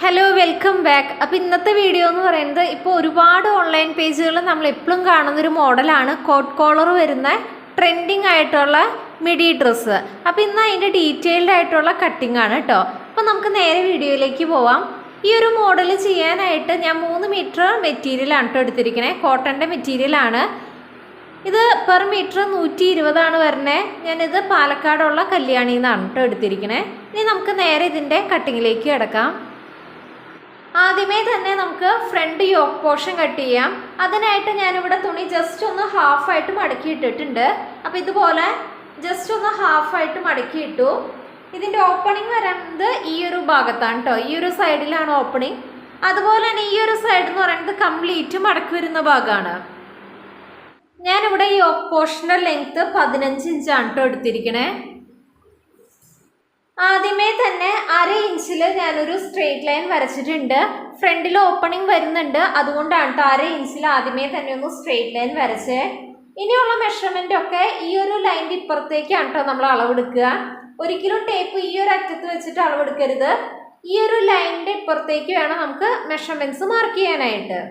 Hello welcome back. അപ്പോൾ ഇന്നത്തെ video എന്ന് പറയുന്നത് ഇപ്പോൾ ഒരുപാട് ഓൺലൈൻ പേജുകൾ നമ്മൾ എപ്പോഴും കാണുന്നൊരു മോഡലാണ് കോട്ട് കോളർ വരുന്ന ട്രെൻഡിങ് ആയിട്ടുള്ള മിഡി ഡ്രസ്സ്. അപ്പോൾ ഇന്ന് അതിൻ്റെ ഡീറ്റെയിൽഡ് ആയിട്ടുള്ള കട്ടിംഗ് ആണ് കേട്ടോ. അപ്പോൾ നമുക്ക് നേരെ വീഡിയോയിലേക്ക് പോവാം. ഈ ഒരു മോഡൽ ചെയ്യാനായിട്ട് ഞാൻ 3 മീറ്റർ മെറ്റീരിയലാണ് കേട്ടോ എടുത്തിരിക്കുന്നത്. കോട്ടൻ്റെ മെറ്റീരിയലാണ്. ഇത് പെർ മീറ്റർ 120 വരുന്നത്. ഞാനിത് പാലക്കാടുള്ള കല്യാണിയിൽ നിന്നാണ് കേട്ടോ എടുത്തിരിക്കുന്നത്. ഇനി നമുക്ക് നേരെ ഇതിൻ്റെ കട്ടിങ്ങിലേക്ക് കിടക്കാം. ആദ്യമേ തന്നെ നമുക്ക് ഫ്രണ്ട് യോക്ക് പോർഷൻ കട്ട് ചെയ്യാം. അതിനായിട്ട് ഞാനിവിടെ തുണി ജസ്റ്റ് ഒന്ന് ഹാഫായിട്ട് മടക്കി ഇട്ടിട്ടുണ്ട്. അപ്പോൾ ഇതുപോലെ ജസ്റ്റ് ഒന്ന് ഹാഫായിട്ട് മടക്കിയിട്ടു. ഇതിൻ്റെ ഓപ്പണിങ് വരുന്നത് ഈ ഒരു ഭാഗത്താണ് കേട്ടോ. ഈ ഒരു സൈഡിലാണ് ഓപ്പണിങ്. അതുപോലെ തന്നെ ഈ ഒരു സൈഡ് എന്ന് പറയുന്നത് കംപ്ലീറ്റ് മടക്കി വരുന്ന ഭാഗമാണ്. ഞാനിവിടെ ഈ യോക്ക് പോർഷൻ്റെ ലെങ്ത്ത് 15 ഇഞ്ചാണ് കേട്ടോ എടുത്തിരിക്കണേ. ആദ്യമേ തന്നെ 1/2 ഇഞ്ചിൽ ഞാനൊരു സ്ട്രെയിറ്റ് ലൈൻ വരച്ചിട്ടുണ്ട്. ഫ്രണ്ടിൽ ഓപ്പണിംഗ് വരുന്നുണ്ട്, അതുകൊണ്ടാണ് 1/2 ഇഞ്ചിൽ ആദ്യമേ തന്നെ ഒന്ന് സ്ട്രെയിറ്റ് ലൈൻ വരച്ചേ. ഇനിയുള്ള മെഷർമെൻ്റ് ഒക്കെ ഈ ഒരു ലൈൻ്റെ ഇപ്പുറത്തേക്കാണ് കേട്ടോ നമ്മൾ അളവെടുക്കുക. ഒരിക്കലും ടേപ്പ് ഈ ഒരു അറ്റത്ത് വെച്ചിട്ട് അളവെടുക്കരുത്. ഈ ഒരു ലൈനിൻ്റെ ഇപ്പുറത്തേക്ക് വേണം നമുക്ക് മെഷർമെൻറ്റ്സ് മാർക്ക് ചെയ്യാനായിട്ട്.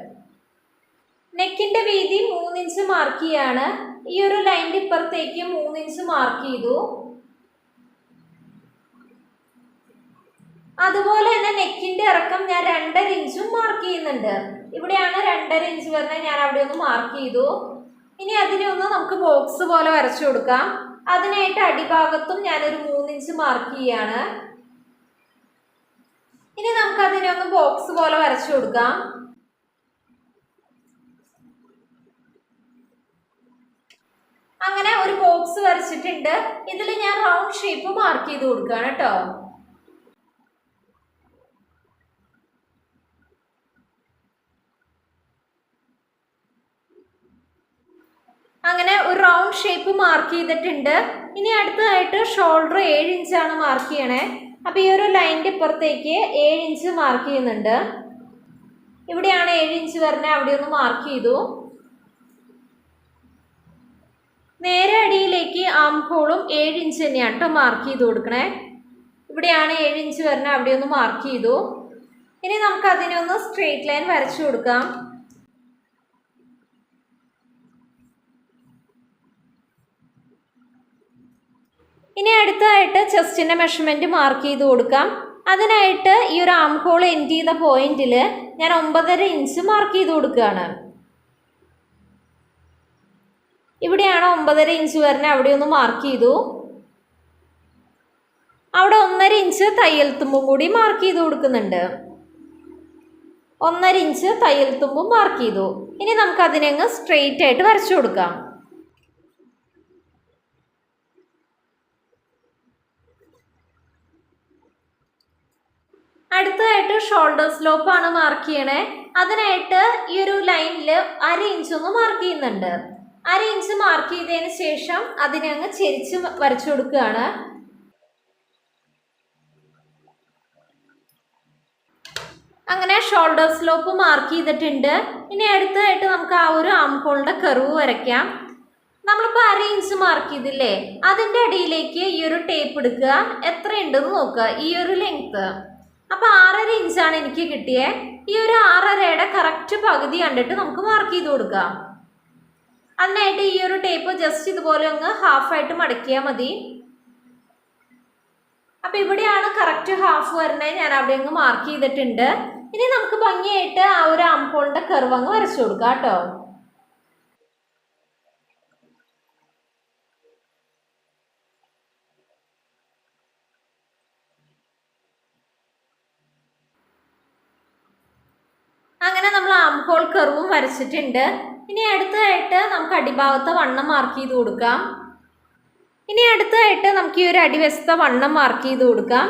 നെക്കിൻ്റെ വീതി 3 ഇഞ്ച് മാർക്ക് ചെയ്യാണ്. ഈ ഒരു ലൈനിൻ്റെ ഇപ്പുറത്തേക്ക് 3 ഇഞ്ച് മാർക്ക് ചെയ്തു. അതുപോലെ തന്നെ നെക്കിന്റെ ഇറക്കം ഞാൻ 2.5 ഇഞ്ചും മാർക്ക് ചെയ്യുന്നുണ്ട്. ഇവിടെയാണ് 2.5 ഇഞ്ച് വരുന്നത്. ഞാൻ അവിടെ ഒന്ന് മാർക്ക് ചെയ്തു. ഇനി അതിനെ ഒന്ന് നമുക്ക് ബോക്സ് പോലെ വരച്ചു കൊടുക്കാം. അതിനായിട്ട് അടിഭാഗത്തും ഞാനൊരു 3 ഇഞ്ച് മാർക്ക് ചെയ്യാണ്. ഇനി നമുക്ക് അതിനെ ഒന്ന് ബോക്സ് പോലെ വരച്ചു കൊടുക്കാം. അങ്ങനെ ഒരു ബോക്സ് വരച്ചിട്ടുണ്ട്. ഇതിൽ ഞാൻ റൗണ്ട് ഷേപ്പ് മാർക്ക് ചെയ്ത് കൊടുക്കുകയാണ് കേട്ടോ. അങ്ങനെ ഒരു റൗണ്ട് ഷേപ്പ് മാർക്ക് ചെയ്തിട്ടുണ്ട്. ഇനി അടുത്തതായിട്ട് ഷോൾഡർ 7 ഇഞ്ചാണ് മാർക്ക് ചെയ്യണേ. അപ്പോൾ ഈ ഒരു ലൈനിൻ്റെ ഇപ്പുറത്തേക്ക് 7 ഇഞ്ച് മാർക്ക് ചെയ്യുന്നുണ്ട്. ഇവിടെയാണ് 7 ഇഞ്ച് വരുന്നത്. അവിടെ ഒന്ന് മാർക്ക് ചെയ്തു. നേരെ അടിയിലേക്ക് ആം ഹോളും 7 ഇഞ്ച് തന്നെയാണ് കേട്ടോ മാർക്ക് ചെയ്ത് കൊടുക്കണേ. ഇവിടെയാണ് 7 ഇഞ്ച് വരുന്നത്. അവിടെ ഒന്ന് മാർക്ക് ചെയ്തു. ഇനി നമുക്ക് അതിനെ ഒന്ന് സ്ട്രെയിറ്റ് ലൈൻ വരച്ചു കൊടുക്കാം. ഇനി അടുത്തതായിട്ട് ചെസ്റ്റിൻ്റെ മെഷർമെൻറ്റ് മാർക്ക് ചെയ്ത് കൊടുക്കാം. അതിനായിട്ട് ഈ ഒരു ആം ഹോൾ എൻഡ് ചെയ്ത പോയിന്റിൽ ഞാൻ 9.5 ഇഞ്ച് മാർക്ക് ചെയ്ത് കൊടുക്കുകയാണ്. ഇവിടെയാണ് 9.5 ഇഞ്ച് വരുന്നത്. അവിടെ ഒന്ന് മാർക്ക് ചെയ്തു. അവിടെ 1.5 ഇഞ്ച് തയ്യൽ തുമ്പും കൂടി മാർക്ക് ചെയ്ത് കൊടുക്കുന്നുണ്ട്. 1.5 ഇഞ്ച് തയ്യൽ തുമ്പും മാർക്ക് ചെയ്തു. ഇനി നമുക്ക് അതിനങ്ങ് സ്ട്രെയിറ്റ് ആയിട്ട് വരച്ചു കൊടുക്കാം. അടുത്തതായിട്ട് ഷോൾഡർ സ്ലോപ്പാണ് മാർക്ക് ചെയ്യണേ. അതിനായിട്ട് ഈ ഒരു ലൈനിൽ 1/2 ഇഞ്ച് ഒന്ന് മാർക്ക് ചെയ്യുന്നുണ്ട്. 1/2 ഇഞ്ച് മാർക്ക് ചെയ്തതിന് ശേഷം അതിനെ അങ്ങ് ചെരിച്ച് വരച്ചു കൊടുക്കുകയാണ്. അങ്ങനെ ഷോൾഡർ സ്ലോപ്പ് മാർക്ക് ചെയ്തിട്ടുണ്ട്. ഇനി അടുത്തതായിട്ട് നമുക്ക് ആ ഒരു ആം ഹോളിൻ്റെ കർവ് വരയ്ക്കാം. നമ്മളിപ്പോൾ 1/2 ഇഞ്ച് മാർക്ക് ചെയ്തില്ലേ, അതിൻ്റെ അടിയിലേക്ക് ഈ ഒരു ടേപ്പ് എടുക്കുക. എത്രയുണ്ടെന്ന് നോക്കുക. ഈ ഒരു ലെങ്ത്ത് അപ്പോൾ 6.5 ഇഞ്ചാണ് എനിക്ക് കിട്ടിയേ. ഈ ഒരു 6.5യുടെ കറക്റ്റ് പകുതി കണ്ടിട്ട് നമുക്ക് മാർക്ക് ചെയ്ത് കൊടുക്കാം. അതിനായിട്ട് ഈ ഒരു ടേപ്പ് ജസ്റ്റ് ഇതുപോലെ അങ്ങ് ഹാഫായിട്ട് മടക്കിയാൽ മതി. അപ്പം ഇവിടെയാണ് കറക്റ്റ് ഹാഫ് വരുന്നത്. ഞാൻ അവിടെ അങ്ങ് മാർക്ക് ചെയ്തിട്ടുണ്ട്. ഇനി നമുക്ക് ഭംഗിയായിട്ട് ആ ഒരു ആം ഹോളിൻ്റെ കർവ് അങ്ങ് വരച്ചു കൊടുക്കാം കേട്ടോ. അങ്ങനെ നമ്മൾ ആം ഹോൾ കർവും വരച്ചിട്ടുണ്ട്. ഇനി അടുത്തതായിട്ട് നമുക്ക് അടിഭാഗത്തെ വണ്ണം മാർക്ക് ചെയ്ത് കൊടുക്കാം. ഇനി അടുത്തതായിട്ട് നമുക്ക് ഈ ഒരു അടിവശത്തെ വണ്ണം മാർക്ക് ചെയ്ത് കൊടുക്കാം.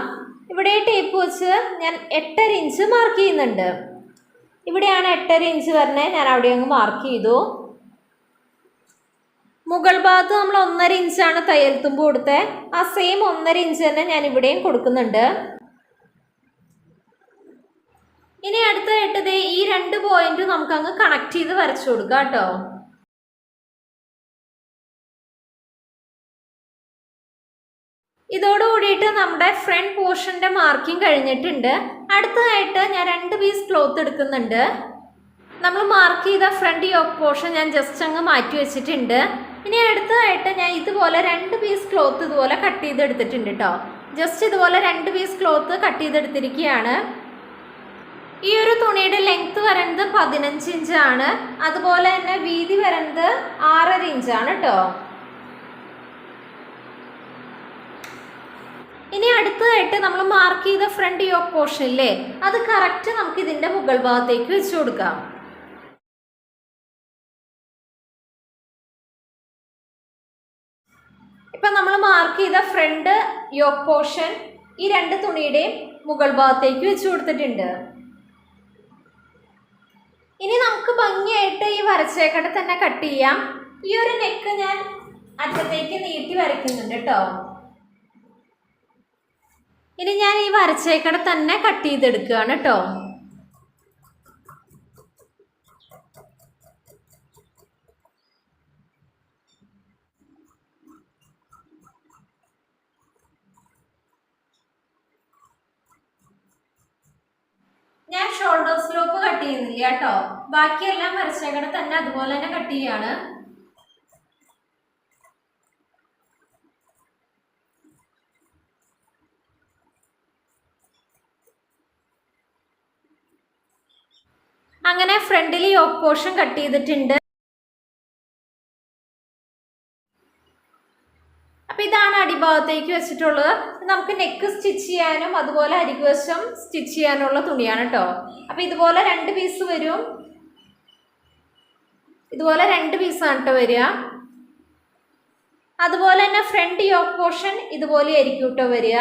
ഇവിടെ ടേപ്പ് വെച്ച് ഞാൻ 8.5 ഇഞ്ച് മാർക്ക് ചെയ്യുന്നുണ്ട്. ഇവിടെയാണ് 8.5 ഇഞ്ച് വരുന്നത്. ഞാൻ അവിടെ അങ്ങ് മാർക്ക് ചെയ്തു. മുകൾ ഭാഗത്ത് നമ്മൾ 1.5 ഇഞ്ചാണ് തയ്യൽ തുമ്പ് കൊടുത്തത്. ആ സെയിം 1.5 ഇഞ്ച് തന്നെ ഞാൻ ഇവിടെയും കൊടുക്കുന്നുണ്ട്. ഇനി അടുത്തായിട്ട് ഈ 2 പോയിന്റ് നമുക്കങ്ങ് കണക്ട് ചെയ്ത് വരച്ചു കൊടുക്കാം കേട്ടോ. ഇതോടുകൂടിയിട്ട് നമ്മുടെ നമ്മുടെ ഫ്രണ്ട് പോർഷൻ്റെ മാർക്കിംഗ് കഴിഞ്ഞിട്ടുണ്ട്. അടുത്തതായിട്ട് ഞാൻ 2 പീസ് ക്ലോത്ത് എടുക്കുന്നുണ്ട്. നമ്മൾ മാർക്ക് ചെയ്ത ഫ്രണ്ട് യോക്ക് പോർഷൻ ഞാൻ ജസ്റ്റ് അങ്ങ് മാറ്റി വെച്ചിട്ടുണ്ട്. ഇനി അടുത്തതായിട്ട് ഞാൻ ഇതുപോലെ 2 പീസ് ക്ലോത്ത് ഇതുപോലെ കട്ട് ചെയ്തെടുത്തിട്ടുണ്ട് കേട്ടോ. ജസ്റ്റ് ഇതുപോലെ 2 പീസ് ക്ലോത്ത് കട്ട് ചെയ്തെടുത്തിരിക്കുകയാണ്. ഈ ഒരു തുണിയുടെ ലെങ്ത് വരുന്നത് 15 ഇഞ്ചാണ്. അതുപോലെ തന്നെ വീതി വരുന്നത് 6.5 ഇഞ്ചാണ് കേട്ടോ. ഇനി അടുത്തതായിട്ട് നമ്മൾ മാർക്ക് ചെയ്ത ഫ്രണ്ട് യോക്ക് പോർഷൻ ഇല്ലേ, അത് കറക്റ്റ് നമുക്ക് ഇതിൻ്റെ മുകൾ ഭാഗത്തേക്ക് വെച്ച് കൊടുക്കാം. ഇപ്പം നമ്മൾ മാർക്ക് ചെയ്ത ഫ്രണ്ട് യോക്ക് പോർഷൻ ഈ 2 തുണിയുടെയും മുകൾ ഭാഗത്തേക്ക് വെച്ച് കൊടുത്തിട്ടുണ്ട്. ഇനി നമുക്ക് ഭംഗിയായിട്ട് ഈ വരച്ചേക്കട തന്നെ കട്ട് ചെയ്യാം. ഈ ഒരു നെക്ക് ഞാൻ അറ്റത്തേക്ക് നീട്ടി വരയ്ക്കുന്നുണ്ട് കേട്ടോ. ഇനി ഞാൻ ഈ വരച്ചേക്കട തന്നെ കട്ട് ചെയ്തെടുക്കുകയാണ് കേട്ടോ. ഞാൻ ഷോൾഡർ സ്ലോപ്പ് കട്ട് ചെയ്യുന്നില്ല കേട്ടോ. ബാക്കിയെല്ലാം വരച്ചേക്കട തന്നെ അതുപോലെ തന്നെ കട്ട് ചെയ്യാണ്. അങ്ങനെ ഫ്രണ്ടിൽ യോക്ക് പോർഷൻ കട്ട് ചെയ്തിട്ടുണ്ട്. അപ്പോൾ ഇതാണ് അടിഭാഗത്തേക്ക് വെച്ചിട്ടുള്ളത്. നമുക്ക് നെക്ക് സ്റ്റിച്ച് ചെയ്യാനും അതുപോലെ അരികുവശം സ്റ്റിച്ച് ചെയ്യാനുള്ള തുണിയാണ് കേട്ടോ. അപ്പോൾ ഇതുപോലെ 2 പീസ് വരും. ഇതുപോലെ 2 പീസാണ് കേട്ടോ വരിക. അതുപോലെ തന്നെ ഫ്രണ്ട് യോക്ക് പോർഷൻ ഇതുപോലെ ആയിരിക്കും കേട്ടോ വരിക.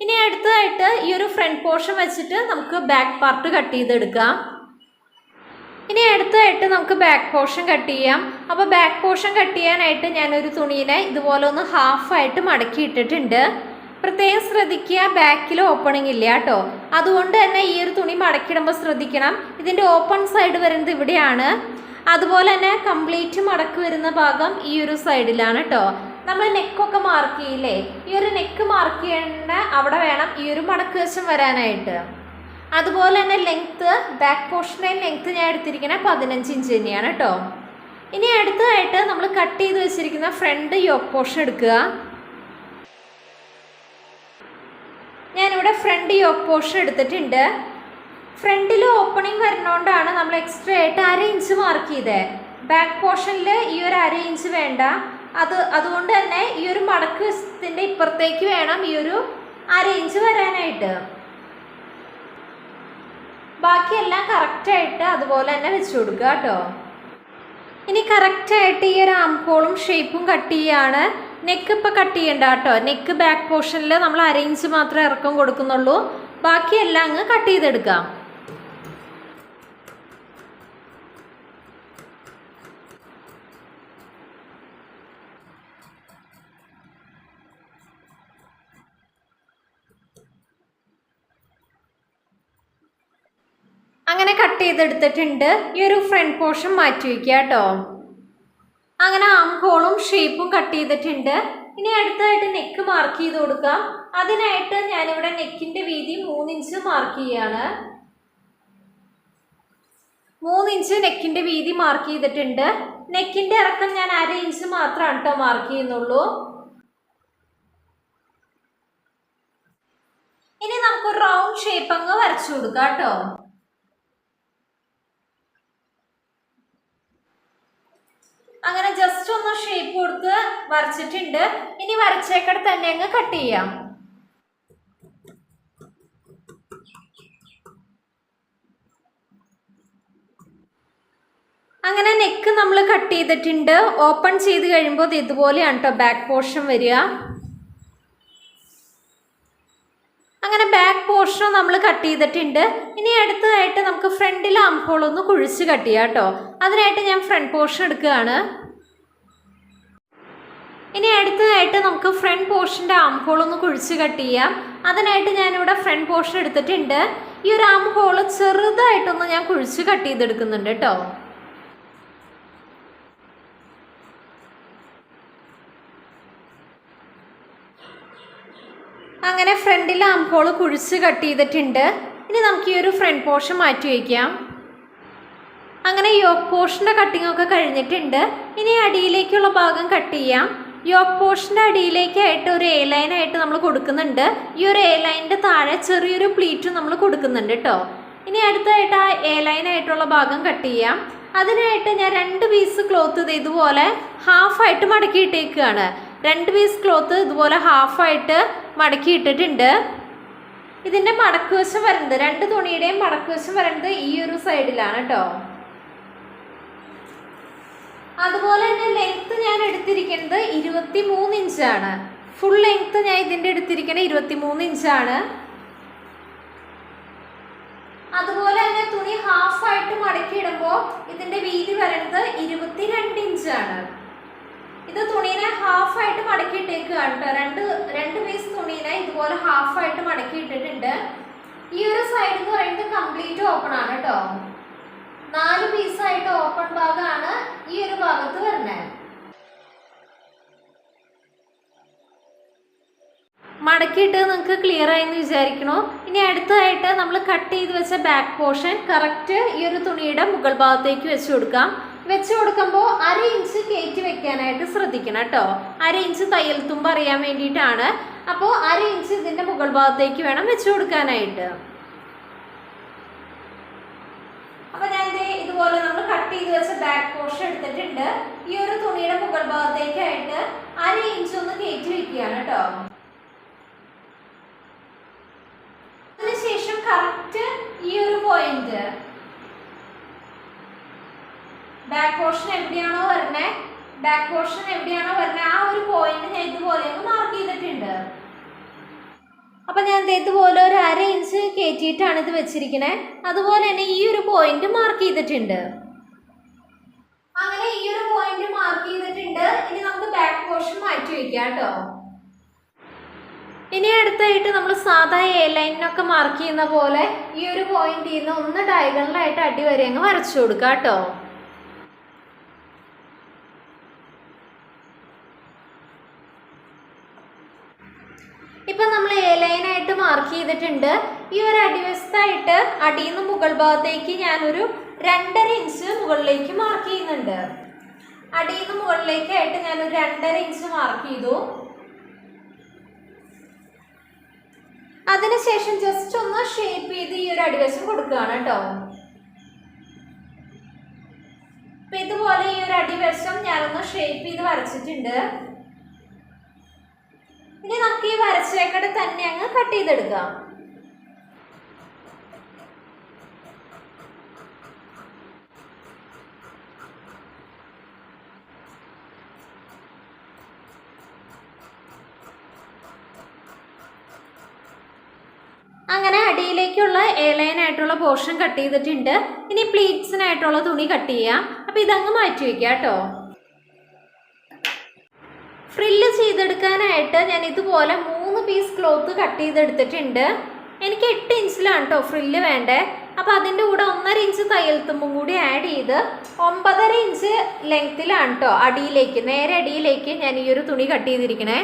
ഇനി അടുത്തതായിട്ട് ഈ ഒരു ഫ്രണ്ട് പോർഷൻ വെച്ചിട്ട് നമുക്ക് ബാക്ക് പാർട്ട് കട്ട് ചെയ്തെടുക്കാം. ഇനി അടുത്തതായിട്ട് നമുക്ക് ബാക്ക് പോർഷൻ കട്ട് ചെയ്യാം. അപ്പോൾ ബാക്ക് പോർഷൻ കട്ട് ചെയ്യാനായിട്ട് ഞാനൊരു തുണീനെ ഇതുപോലെ ഒന്ന് ഹാഫായിട്ട് മടക്കി ഇട്ടിട്ടുണ്ട്. പ്രത്യേകം ശ്രദ്ധിക്കുക, ബാക്കിൽ ഓപ്പണിംഗ് ഇല്ല കേട്ടോ. അതുകൊണ്ട് തന്നെ ഈ ഒരു തുണി മടക്കിയിടുമ്പോൾ ശ്രദ്ധിക്കണം. ഇതിൻ്റെ ഓപ്പൺ സൈഡ് വരുന്നത് ഇവിടെയാണ്. അതുപോലെ തന്നെ കംപ്ലീറ്റ് മടക്ക് വരുന്ന ഭാഗം ഈ ഒരു സൈഡിലാണ് കേട്ടോ. നമ്മൾ നെക്കൊക്കെ മാർക്ക് ചെയ്യില്ലേ, ഈ ഒരു നെക്ക് മാർക്ക് ചെയ്യേണ്ട അവിടെ വേണം ഈ ഒരു മടക്ക് വശം വരാനായിട്ട്. അതുപോലെ തന്നെ ലെങ്ത്ത്, ബാക്ക് പോർഷൻ്റെ ലെങ്ത്ത് ഞാൻ എടുത്തിരിക്കുന്നത് 15 ഇഞ്ച് തന്നെയാണ് കേട്ടോ. ഇനി അടുത്തതായിട്ട് നമ്മൾ കട്ട് ചെയ്ത് വെച്ചിരിക്കുന്ന ഫ്രണ്ട് യോക്ക് പോർഷൻ എടുക്കുക. ഞാനിവിടെ ഫ്രണ്ട് യോക്ക് പോർഷൻ എടുത്തിട്ടുണ്ട്. ഫ്രണ്ടിൽ ഓപ്പണിംഗ് വരുന്നതുകൊണ്ടാണ് നമ്മൾ എക്സ്ട്രാ ആയിട്ട് 1/2 ഇഞ്ച് മാർക്ക് ചെയ്തത്. ബാക്ക് പോർഷനിൽ ഈ ഒരു 1/2 ഇഞ്ച് വേണ്ട. അതുകൊണ്ട് തന്നെ ഈ ഒരു മടക്ക് വശത്തിൻ്റെ ഇപ്പുറത്തേക്ക് വേണം ഈ ഒരു 1/2 ഇഞ്ച് വരാനായിട്ട്. ബാക്കിയെല്ലാം കറക്റ്റായിട്ട് അതുപോലെ തന്നെ വെച്ച് കൊടുക്കുക കേട്ടോ. ഇനി കറക്റ്റായിട്ട് ഈ ഒരു ആം ഹോളും ഷേപ്പും കട്ട് ചെയ്യാണ്. നെക്ക് ഇപ്പോൾ കട്ട് ചെയ്യണ്ട കേട്ടോ. നെക്ക് ബാക്ക് പോർഷനിൽ നമ്മൾ 1/2 ഇഞ്ച് മാത്രമേ ഇറക്കം കൊടുക്കുന്നുള്ളൂ. ബാക്കിയെല്ലാം അങ്ങ് കട്ട് ചെയ്തെടുക്കാം. അങ്ങനെ കട്ട് ചെയ്തെടുത്തിട്ടുണ്ട്. ഈ ഒരു ഫ്രണ്ട് പോർഷൻ മാറ്റി വയ്ക്കുക കേട്ടോ. അങ്ങനെ ആം ഹോളും ഷേപ്പും കട്ട് ചെയ്തിട്ടുണ്ട്. ഇനി അടുത്തതായിട്ട് നെക്ക് മാർക്ക് ചെയ്ത് കൊടുക്കാം. അതിനായിട്ട് ഞാനിവിടെ നെക്കിൻ്റെ വീതി 3 ഇഞ്ച് മാർക്ക് ചെയ്യാണ്. 3 ഇഞ്ച് നെക്കിൻ്റെ വീതി മാർക്ക് ചെയ്തിട്ടുണ്ട്. നെക്കിൻ്റെ ഇറക്കം ഞാൻ 1/2 ഇഞ്ച് മാത്രമാണ് കേട്ടോ മാർക്ക് ചെയ്യുന്നുള്ളൂ. ഇനി നമുക്ക് റൗണ്ട് ഷേപ്പ് അങ്ങ് വരച്ചു കൊടുക്കാം കേട്ടോ. അങ്ങനെ ജസ്റ്റ് ഒന്ന് ഷേപ്പ് കൊടുത്ത് വരച്ചിട്ടുണ്ട്. ഇനി വരച്ചേക്കട തന്നെ അങ്ങ് കട്ട് ചെയ്യാം. അങ്ങനെ നെക്ക് നമ്മൾ കട്ട് ചെയ്തിട്ടുണ്ട്. ഓപ്പൺ ചെയ്ത് കഴിയുമ്പോൾ ഇതുപോലെയാണ് കേട്ടോ ബാക്ക് പോർഷൻ വരിക. അങ്ങനെ ബാക്ക് പോർഷൻ നമ്മൾ കട്ട് ചെയ്തിട്ടുണ്ട്. ഇനി അടുത്തതായിട്ട് നമുക്ക് ഫ്രണ്ടിൽ ആം ഹോൾ ഒന്ന് കുഴിച്ച് കട്ട് ചെയ്യാം കേട്ടോ. അതിനായിട്ട് ഞാൻ ഫ്രണ്ട് പോർഷൻ എടുക്കുകയാണ്. ഇനി അടുത്തതായിട്ട് നമുക്ക് ഫ്രണ്ട് പോർഷൻ്റെ ആം ഹോൾ ഒന്ന് കുഴിച്ച് കട്ട് ചെയ്യാം. അതിനായിട്ട് ഞാനിവിടെ ഫ്രണ്ട് പോർഷൻ എടുത്തിട്ടുണ്ട്. ഈ ഒരു ആം ഹോൾ ചെറുതായിട്ടൊന്ന് ഞാൻ കുഴിച്ച് കട്ട് ചെയ്തെടുക്കുന്നുണ്ട് കേട്ടോ. ഫ്രണ്ടിലെ ആം ഹോൾ കുഴിച്ച് കട്ട് ചെയ്തിട്ടുണ്ട്. ഇനി നമുക്ക് ഈ ഒരു ഫ്രണ്ട് പോർഷൻ മാറ്റി വയ്ക്കാം. അങ്ങനെ യോക്ക് പോർഷൻ്റെ കട്ടിംഗ് ഒക്കെ കഴിഞ്ഞിട്ടുണ്ട്. ഇനി അടിയിലേക്കുള്ള ഭാഗം കട്ട് ചെയ്യാം. യോക്ക് പോർഷൻ്റെ അടിയിലേക്കായിട്ട് ഒരു എ ലൈനായിട്ട് നമ്മൾ കൊടുക്കുന്നുണ്ട്. ഈ ഒരു എ ലൈനിൻ്റെ താഴെ ചെറിയൊരു പ്ലീറ്റും നമ്മൾ കൊടുക്കുന്നുണ്ട് കേട്ടോ. ഇനി അടുത്തായിട്ട് ആ എ ലൈനായിട്ടുള്ള ഭാഗം കട്ട് ചെയ്യാം. അതിനായിട്ട് ഞാൻ 2 പീസ് ക്ലോത്ത് ഇതുപോലെ ഹാഫായിട്ട് മടക്കിയിട്ടേക്കുകയാണ്. 2 പീസ് ക്ലോത്ത് ഇതുപോലെ ഹാഫായിട്ട് മടക്കിയിട്ടിട്ടുണ്ട്. ഇതിൻ്റെ മടക്കുവശം വരുന്നത് 2 തുണിയുടെയും മടക്കുവശം വരുന്നത് ഈ ഒരു സൈഡിലാണ് കേട്ടോ. അതുപോലെ തന്നെ ലെങ്ത്ത് ഞാൻ എടുത്തിരിക്കുന്നത് 23 ഇഞ്ചാണ്. ഫുൾ ലെങ്ത്ത് ഞാൻ ഇതിൻ്റെ എടുത്തിരിക്കുന്നത് 23 ഇഞ്ചാണ്. അതുപോലെ തന്നെ തുണി ഹാഫായിട്ട് മടക്കിയിടുമ്പോൾ ഇതിൻ്റെ വീതി വരുന്നത് 22 ഇഞ്ചാണ്. ഇത് തുണീനെ ഹാഫായിട്ട് മടക്കിയിട്ടേക്കുകയാണ് കേട്ടോ. രണ്ട് പീസ് തുണീനെ ഇതുപോലെ ഹാഫായിട്ട് മടക്കിയിട്ടിട്ടുണ്ട്. ഈ ഒരു സൈഡ് എന്ന് പറയുന്നത് കംപ്ലീറ്റ് ഓപ്പൺ ആണ് കേട്ടോ. 4 പീസായിട്ട് ഓപ്പൺ ഭാഗമാണ് ഈ ഒരു ഭാഗത്ത് വരുന്നത്. മടക്കിയിട്ട് നിങ്ങൾക്ക് ക്ലിയർ ആയെന്ന് വിചാരിക്കണോ? ഇനി അടുത്തതായിട്ട് നമ്മൾ കട്ട് ചെയ്ത് വെച്ച ബാക്ക് പോർഷൻ കറക്റ്റ് ഈ ഒരു തുണിയുടെ മുകൾ ഭാഗത്തേക്ക് വെച്ച് കൊടുക്കാം. വെച്ച് കൊടുക്കുമ്പോൾ 1/2 ഇഞ്ച് കയറ്റി വെക്കാനായിട്ട് ശ്രദ്ധിക്കണം കേട്ടോ. 1/2 ഇഞ്ച് തയ്യൽ തുമ്പ് അറിയാൻ വേണ്ടിയിട്ടാണ്. അപ്പോൾ 1/2 ഇഞ്ച് ഇതിൻ്റെ മുകൾ ഭാഗത്തേക്ക് വേണം വെച്ച് കൊടുക്കാനായിട്ട്. അപ്പോൾ ഞാൻ ഇതുപോലെ നമ്മൾ കട്ട് ചെയ്ത് വെച്ച ബാക്ക് പോർഷൻ എടുത്തിട്ടുണ്ട്. ഈ ഒരു തുണിയുടെ മുകൾ ഭാഗത്തേക്കായിട്ട് 1/2 ഇഞ്ച് ഒന്ന് കയറ്റി വെക്കുകയാണ് കേട്ടോ. അതിനുശേഷം കറക്റ്റ് ഈ ഒരു പോയിന്റ് ബാക്ക് പോർഷൻ എവിടെയാണോ വരുന്നത് ആ ഒരു പോയിന്റ് ഞാൻ ഇതുപോലെ ഒന്ന് മാർക്ക് ചെയ്തിട്ടുണ്ട്. അപ്പം ഞാൻ ഇതുപോലെ ഒരു 1/2 ഇഞ്ച് കയറ്റിയിട്ടാണ് ഇത് വെച്ചിരിക്കുന്നത്. അതുപോലെ തന്നെ ഈ ഒരു പോയിന്റ് മാർക്ക് ചെയ്തിട്ടുണ്ട്. അങ്ങനെ ഈ ഒരു പോയിന്റ് മാർക്ക് ചെയ്തിട്ടുണ്ട്. ഇനി നമുക്ക് ബാക്ക് പോർഷൻ മാറ്റി വയ്ക്കാം കേട്ടോ. ഇനി അടുത്തായിട്ട് നമ്മൾ സാധാ എ ലൈനിനൊക്കെ മാർക്ക് ചെയ്യുന്ന പോലെ ഈ ഒരു പോയിന്റിൽ നിന്ന് ഒന്ന് ഡയഗണലായിട്ട് അടി വരെ അങ്ങ് വരച്ചു കൊടുക്കാം കേട്ടോ. ഇപ്പം നമ്മൾ എ ലൈനായിട്ട് മാർക്ക് ചെയ്തിട്ടുണ്ട്. ഈ ഒരു അടിവശത്തായിട്ട് അടിയിൽ നിന്ന് മുകൾ ഭാഗത്തേക്ക് ഞാനൊരു 2.5 ഇഞ്ച് മുകളിലേക്ക് മാർക്ക് ചെയ്യുന്നുണ്ട്. അടിയിൽ നിന്ന് മുകളിലേക്കായിട്ട് ഞാനൊരു 2.5 ഇഞ്ച് മാർക്ക് ചെയ്തു. അതിനുശേഷം ജസ്റ്റ് ഒന്ന് ഷേപ്പ് ചെയ്ത് ഈ ഒരു അടിവശം കൊടുക്കുകയാണ് കേട്ടോ. അപ്പൊ ഇതുപോലെ ഈ ഒരു അടിവശം ഞാനൊന്ന് ഷേപ്പ് ചെയ്ത് വരച്ചിട്ടുണ്ട്. ഇനി നമുക്ക് ഈ വരച്ചേക്കടെ തന്നെ അങ്ങ് കട്ട് ചെയ്തെടുക്കാം. അങ്ങനെ അടിയിലേക്കുള്ള എ ലൈനായിട്ടുള്ള പോർഷൻ കട്ട് ചെയ്തിട്ടുണ്ട്. ഇനി പ്ലീറ്റ്സിനായിട്ടുള്ള തുണി കട്ട് ചെയ്യാം. അപ്പോൾ ഇതങ്ങ് മാറ്റി വയ്ക്കാം കേട്ടോ. ഫ്രില്ല് ചെയ്തെടുക്കാനായിട്ട് ഞാൻ ഇതുപോലെ 3 പീസ് ക്ലോത്ത് കട്ട് ചെയ്തെടുത്തിട്ടുണ്ട്. എനിക്ക് 8 ഇഞ്ചിലാണ് കേട്ടോ ഫ്രില്ല് വേണ്ടേ. അപ്പോൾ അതിൻ്റെ കൂടെ 1.5 ഇഞ്ച് തയ്യൽ തുമ്പും കൂടി ആഡ് ചെയ്ത് 9.5 ഇഞ്ച് ലെങ്ത്തിലാണ് കേട്ടോ നേരെ അടിയിലേക്ക് ഞാൻ ഈ ഒരു തുണി കട്ട് ചെയ്തിരിക്കണേ.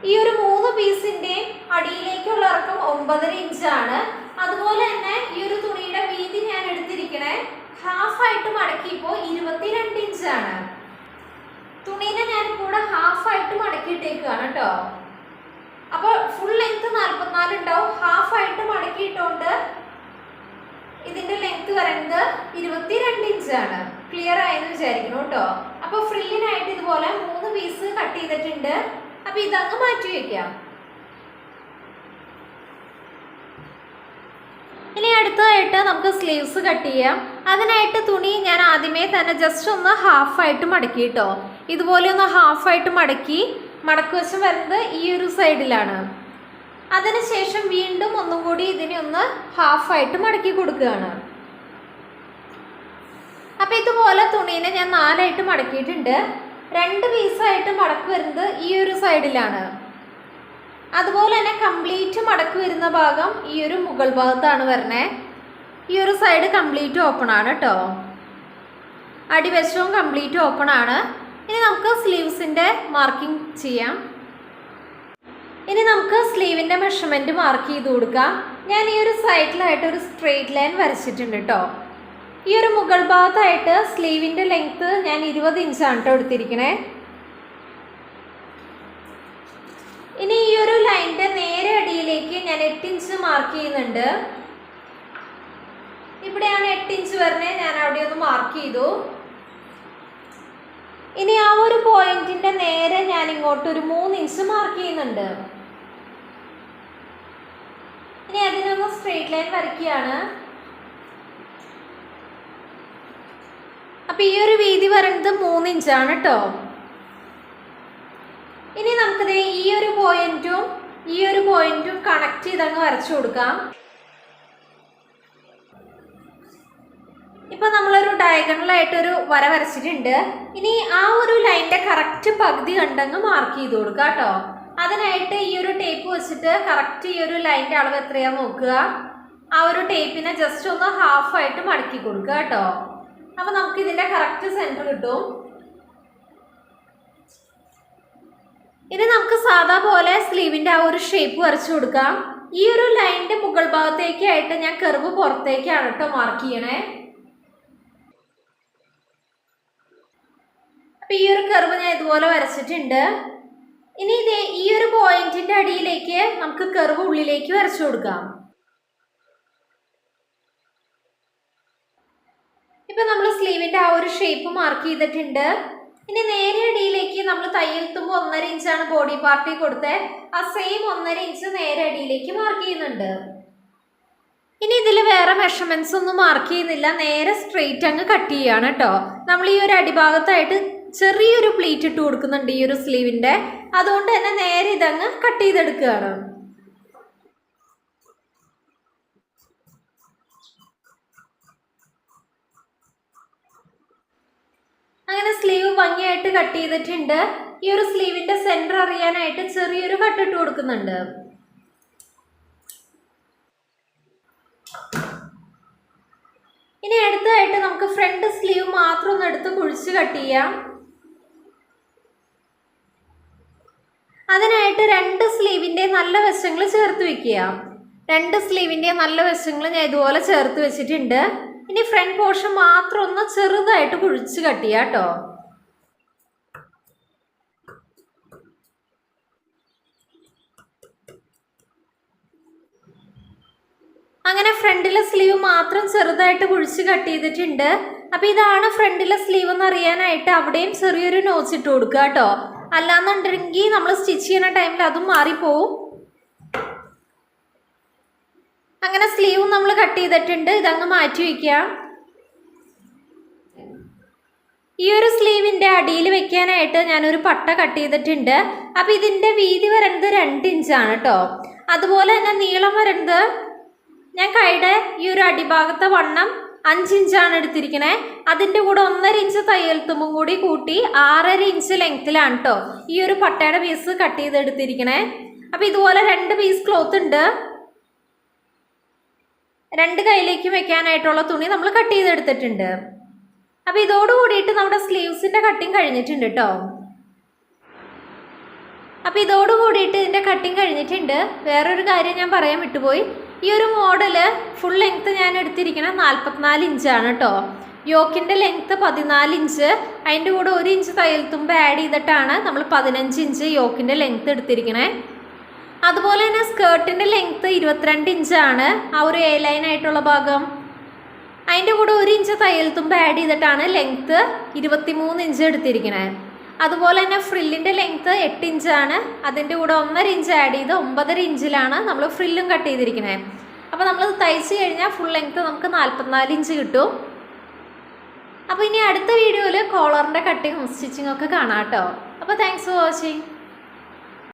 ഈ ഒരു 3 പീസിൻ്റെയും അടിയിലേക്കുള്ള ഇറക്കം 9.5 ഇഞ്ചാണ്. അതുപോലെ തന്നെ ഈ ഒരു തുണിയുടെ വീതി ഞാൻ എടുത്തിരിക്കണേ ഹാഫായിട്ട് മടക്കിയപ്പോൾ 22 ഇഞ്ചാണ്. തുണീനെ ഞാൻ കൂടെ ഹാഫായിട്ട് മടക്കിയിട്ടേക്കാണ് കേട്ടോ. അപ്പോൾ ഫുൾ ലെങ്ത് 44 ഉണ്ടാവും. ഹാഫായിട്ട് മടക്കിയിട്ടുണ്ട് ഇതിൻ്റെ ലെങ്ത് വരുന്നത് 22 ഇഞ്ചാണ്. ക്ലിയർ ആയെന്ന് വിചാരിക്കണം കേട്ടോ. അപ്പോൾ ഫ്രില്ലിനായിട്ട് ഇതുപോലെ 3 പീസ് കട്ട് ചെയ്തിട്ടുണ്ട്. അപ്പോൾ ഇതങ്ങ് മാറ്റി വയ്ക്കാം. ഇനി അടുത്തതായിട്ട് നമുക്ക് സ്ലീവ്സ് കട്ട് ചെയ്യാം. അതിനായിട്ട് തുണി ഞാൻ ആദ്യമേ തന്നെ ജസ്റ്റ് ഒന്ന് ഹാഫായിട്ട് മടക്കി കേട്ടോ. ഇതുപോലെ ഒന്ന് ഹാഫായിട്ട് മടക്കുവശം വരുന്നത് ഈ ഒരു സൈഡിലാണ്. അതിനുശേഷം വീണ്ടും ഒന്നും കൂടി ഇതിനെ ഒന്ന് ഹാഫായിട്ട് മടക്കി കൊടുക്കുകയാണ്. അപ്പം ഇതുപോലെ തുണീനെ ഞാൻ 4 ആയിട്ട് മടക്കിയിട്ടുണ്ട്. 2 പീസായിട്ട് മടക്ക് വരുന്നത് ഈ ഒരു സൈഡിലാണ്. അതുപോലെ തന്നെ കംപ്ലീറ്റ് മടക്ക് വരുന്ന ഭാഗം ഈ ഒരു മുകൾ ഭാഗത്താണ് വരണേ. ഈ ഒരു സൈഡ് കംപ്ലീറ്റ് ഓപ്പൺ ആണ് കേട്ടോ. അടിവശവും കംപ്ലീറ്റ് ഓപ്പൺ ആണ്. ഇനി നമുക്ക് സ്ലീവ്സിൻ്റെ മാർക്കിംഗ് ചെയ്യാം. ഇനി നമുക്ക് സ്ലീവിൻ്റെ മെഷർമെൻറ്റ് മാർക്ക് ചെയ്ത് കൊടുക്കാം. ഞാൻ ഈ ഒരു സൈഡിലായിട്ട് ഒരു സ്ട്രെയിറ്റ് ലൈൻ വരച്ചിട്ടുണ്ട് കേട്ടോ. ഈ ഒരു മുകൾ ഭാഗത്തായിട്ട് സ്ലീവിൻ്റെ ലെങ്ത്ത് ഞാൻ 20 ഇഞ്ചാണ് കേട്ടോ എടുത്തിരിക്കണേ. ഇനി ഈ ഒരു ലൈനിൻ്റെ നേരെ അടിയിലേക്ക് ഞാൻ 8 ഇഞ്ച് മാർക്ക് ചെയ്യുന്നുണ്ട്. ഇവിടെയാണ് 8 ഇഞ്ച് വരുന്നത്, ഞാൻ അവിടെ ഒന്ന് മാർക്ക് ചെയ്തു. ഇനി ആ ഒരു പോയിന്റിന്റെ നേരെ ഞാൻ ഇങ്ങോട്ട് ഒരു 3 ഇഞ്ച് മാർക്ക് ചെയ്യുന്നുണ്ട്. ഇനി അതിനൊന്ന് സ്ട്രെയിറ്റ് ലൈൻ വരയ്ക്കുകയാണ്. അപ്പൊ ഈ ഒരു വീതി വരുന്നത് 3 ഇഞ്ചാണ് കേട്ടോ. ഇനി നമുക്കത് ഈ ഒരു പോയിന്റും കണക്ട് ചെയ്തങ്ങ് വരച്ചു കൊടുക്കാം. ഇപ്പൊ നമ്മളൊരു ഡയഗണലായിട്ടൊരു വര വരച്ചിട്ടുണ്ട്. ഇനി ആ ഒരു ലൈനിന്റെ കറക്റ്റ് പകുതി കണ്ടങ്ങ് മാർക്ക് ചെയ്ത് കൊടുക്കുക കേട്ടോ. അതിനായിട്ട് ഈ ഒരു ടേപ്പ് വെച്ചിട്ട് കറക്റ്റ് ഈ ഒരു ലൈനിന്റെ അളവ് എത്രയാ നോക്കുക. ആ ഒരു ടേപ്പിനെ ജസ്റ്റ് ഒന്ന് ഹാഫായിട്ട് മടക്കി കൊടുക്കുക കേട്ടോ. അപ്പൊ നമുക്ക് ഇതിന്റെ കറക്റ്റ് സെന്റർ കിട്ടും. ഇനി നമുക്ക് സാധാ പോലെ സ്ലീവിന്റെ ആ ഒരു ഷേപ്പ് വരച്ചു കൊടുക്കാം. ഈ ഒരു ലൈനിന്റെ മുകൾ ഭാഗത്തേക്കായിട്ട് ഞാൻ കർവ് പുറത്തേക്കാണ് കേട്ടോ മാർക്ക് ചെയ്യണേ. അപ്പൊ ഈ ഒരു കർവ് ഞാൻ ഇതുപോലെ വരച്ചിട്ടുണ്ട്. ഇനി ഈ ഒരു പോയിന്റിന്റെ അടിയിലേക്ക് നമുക്ക് കർവ് ഉള്ളിലേക്ക് വരച്ചു കൊടുക്കാം. ഇപ്പൊ നമ്മൾ സ്ലീവിന്റെ ആ ഒരു ഷേപ്പ് മാർക്ക് ചെയ്തിട്ടുണ്ട്. ഇനി നേരെ അടിയിലേക്ക് നമ്മൾ തയ്യൽ തുമ്പ് 1.5 ഇഞ്ചാണ് ബോഡി പാർട്ടിൽ കൊടുത്തത്. ആ സെയിം 1.5 ഇഞ്ച് നേരെ അടിയിലേക്ക് മാർക്ക് ചെയ്യുന്നുണ്ട്. ഇനി ഇതിൽ വേറെ മെഷർമെന്റ്സ് ഒന്നും മാർക്ക് ചെയ്യുന്നില്ല, നേരെ സ്ട്രെയിറ്റ് അങ്ങ് കട്ട് ചെയ്യാണ് കേട്ടോ. നമ്മൾ ഈ ഒരു അടിഭാഗത്തായിട്ട് ചെറിയൊരു പ്ലീറ്റ് ഇട്ട് കൊടുക്കുന്നുണ്ട് ഈ ഒരു സ്ലീവിന്റെ, അതുകൊണ്ട് തന്നെ നേരെ ഇതങ്ങ് കട്ട് ചെയ്തെടുക്കുകയാണ്. അങ്ങനെ സ്ലീവ് ഭംഗിയായിട്ട് കട്ട് ചെയ്തിട്ടുണ്ട്. ഈ ഒരു സ്ലീവിന്റെ സെന്റർ അറിയാനായിട്ട് ചെറിയൊരു കട്ട് ഇട്ട് കൊടുക്കുന്നുണ്ട്. ഇനി അടുത്തതായിട്ട് നമുക്ക് ഫ്രണ്ട് സ്ലീവ് മാത്രം ഒന്ന് എടുത്ത് കുഴിച്ച് കട്ട് ചെയ്യാം. അതിനായിട്ട് 2 സ്ലീവിന്റെ നല്ല വശങ്ങൾ ചേർത്ത് വെക്കുക. 2 സ്ലീവിന്റെ നല്ല വശങ്ങൾ ഞാൻ ഇതുപോലെ ചേർത്ത് വെച്ചിട്ടുണ്ട്. ഇനി ഫ്രണ്ട് പോർഷൻ മാത്രം ഒന്ന് ചെറുതായിട്ട് കുഴിച്ച് കട്ട് ചെയ്യാം കേട്ടോ. അങ്ങനെ ഫ്രണ്ടിലെ സ്ലീവ് മാത്രം ചെറുതായിട്ട് കുഴിച്ച് കട്ട് ചെയ്തിട്ടുണ്ട്. അപ്പൊ ഇതാണ് ഫ്രണ്ടിലെ സ്ലീവ് എന്ന് അറിയാനായിട്ട് അവിടെയും ചെറിയൊരു നോച്ച് ഇട്ട് കൊടുക്കുക കേട്ടോ. അല്ലാന്നുണ്ടെങ്കിൽ നമ്മൾ സ്റ്റിച്ച് ചെയ്യുന്ന ടൈമിൽ അതും മാറിപ്പോവും. അങ്ങനെ സ്ലീവ് നമ്മൾ കട്ട് ചെയ്തിട്ടുണ്ട്. ഇതങ്ങ് മാറ്റി വയ്ക്കാം. ഈ ഒരു സ്ലീവിന്റെ അടിയിൽ വെക്കാനായിട്ട് ഞാനൊരു പട്ട കട്ട് ചെയ്തിട്ടുണ്ട്. അപ്പൊ ഇതിന്റെ വീതി വരുന്നത് 2 ഇഞ്ചാണ് കേട്ടോ. അതുപോലെ തന്നെ നീളം വരുന്നത് ഞാൻ കൈയുടെ ഈ ഒരു അടിഭാഗത്തെ വണ്ണം 5 ഇഞ്ചാണ് എടുത്തിരിക്കണേ. അതിൻ്റെ കൂടെ 1.5 ഇഞ്ച് തയ്യൽ തുമ്പും കൂടി കൂട്ടി 6.5 ഇഞ്ച് ലെങ്ത്തിലാണ് കേട്ടോ ഈ ഒരു പട്ടയുടെ പീസ് കട്ട് ചെയ്തെടുത്തിരിക്കണേ. അപ്പം ഇതുപോലെ 2 പീസ് ക്ലോത്ത് ഉണ്ട്. 2 കൈയിലേക്ക് വെക്കാനായിട്ടുള്ള തുണി നമ്മൾ കട്ട് ചെയ്തെടുത്തിട്ടുണ്ട്. അപ്പം ഇതോട് കൂടിയിട്ട് നമ്മുടെ സ്ലീവ്സിൻ്റെ കട്ടിങ് കഴിഞ്ഞിട്ടുണ്ട് കേട്ടോ. അപ്പം ഇതോട് കൂടിയിട്ട് ഇതിൻ്റെ കട്ടിങ് കഴിഞ്ഞിട്ടുണ്ട്. വേറൊരു കാര്യം ഞാൻ പറയാൻ വിട്ടുപോയി. ഈ ഒരു മോഡല് ഫുൾ ലെങ്ത്ത് ഞാൻ എടുത്തിരിക്കണം 44 ഇഞ്ചാണ് കേട്ടോ. യോക്കിൻ്റെ ലെങ്ത്ത് 14 ഇഞ്ച്, അതിൻ്റെ കൂടെ 1 ഇഞ്ച് തയ്യൽ തുമ്പ് ആഡ് ചെയ്തിട്ടാണ് നമ്മൾ 15 ഇഞ്ച് യോക്കിൻ്റെ ലെങ്ത്ത് എടുത്തിരിക്കണേ. അതുപോലെ തന്നെ സ്കേർട്ടിൻ്റെ ലെങ്ത്ത് 22 ഇഞ്ചാണ്, ആ ഒരു എ ലൈൻ ആയിട്ടുള്ള ഭാഗം. അതിൻ്റെ കൂടെ 1 ഇഞ്ച് തയ്യൽ തുമ്പ് ആഡ് ചെയ്തിട്ടാണ് ലെങ്ത്ത് 23 ഇഞ്ച് എടുത്തിരിക്കണേ. അതുപോലെ തന്നെ ഫ്രില്ലിൻ്റെ ലെങ്ത്ത് 8 ഇഞ്ചാണ്, അതിൻ്റെ കൂടെ 1.5 ഇഞ്ച് ആഡ് ചെയ്ത് 9.5 ഇഞ്ചിലാണ് നമ്മൾ ഫ്രില്ലും കട്ട് ചെയ്തിരിക്കുന്നത്. അപ്പോൾ നമ്മൾ തയ്ച്ച് കഴിഞ്ഞാൽ ഫുൾ ലെങ്ത്ത് നമുക്ക് 44 ഇഞ്ച് കിട്ടും. അപ്പോൾ ഇനി അടുത്ത വീഡിയോയിൽ കോളറിൻ്റെ കട്ടിങ്ങും സ്റ്റിച്ചിങ്ങും ഒക്കെ കാണാം കേട്ടോ. അപ്പോൾ താങ്ക്സ് ഫോർ വാച്ചിങ്.